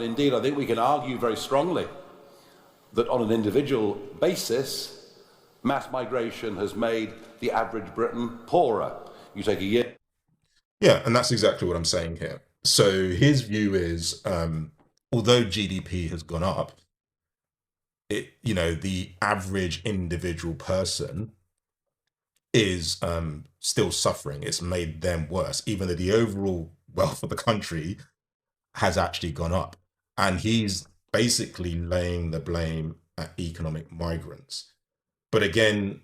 Indeed, I think we can argue very strongly that on an individual basis, mass migration has made the average Briton poorer. You take a year. Yeah, and that's exactly what I'm saying here. So his view is, although GDP has gone up, the average individual person is still suffering. It's made them worse, even though the overall wealth of the country has actually gone up. And he's basically laying the blame at economic migrants. But again,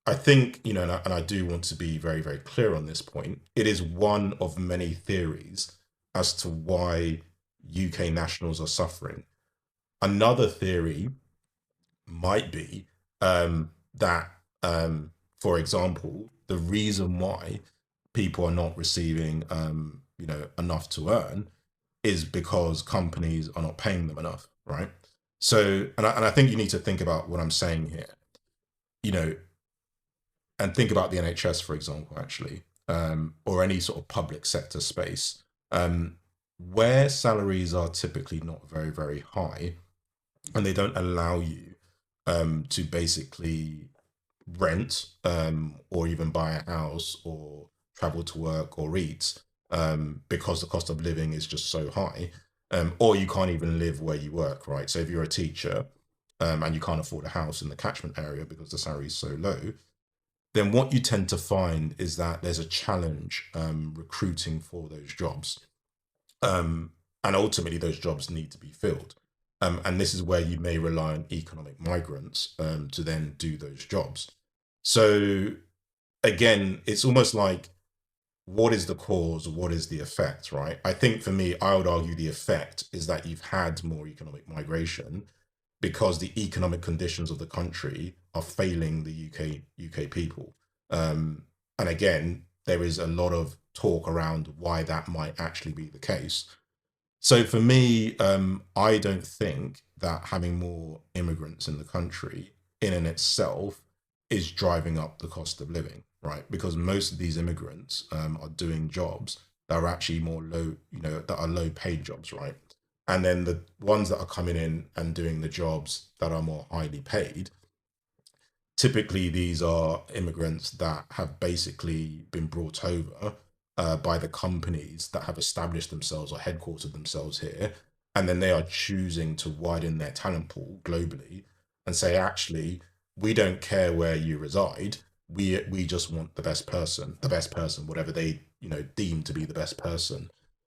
I think, and I do want to be very, very clear on this point. It is one of many theories as to why UK nationals are suffering. Another theory might be that, for example, the reason why people are not receiving, enough to earn is because companies are not paying them enough, right? So, and I think you need to think about what I'm saying here, and think about the NHS, for example, actually, or any sort of public sector space, where salaries are typically not very, very high, and they don't allow you to basically rent or even buy a house or travel to work or eat because the cost of living is just so high, or you can't even live where you work, right? So if you're a teacher and you can't afford a house in the catchment area because the salary is so low, then what you tend to find is that there's a challenge recruiting for those jobs. And ultimately, those jobs need to be filled. And this is where you may rely on economic migrants to then do those jobs. So again, it's almost like, what is the cause? What is the effect, right? I think for me, I would argue the effect is that you've had more economic migration because the economic conditions of the country are failing the UK people. And again, there is a lot of talk around why that might actually be the case. So for me, I don't think that having more immigrants in the country in and itself is driving up the cost of living, right? Because most of these immigrants are doing jobs that are actually more low, that are low paid jobs, right? And then the ones that are coming in and doing the jobs that are more highly paid, typically these are immigrants that have basically been brought over by the companies that have established themselves or headquartered themselves here. And then they are choosing to widen their talent pool globally and say, actually, we don't care where you reside. We just want the best person, whatever they deem to be the best person.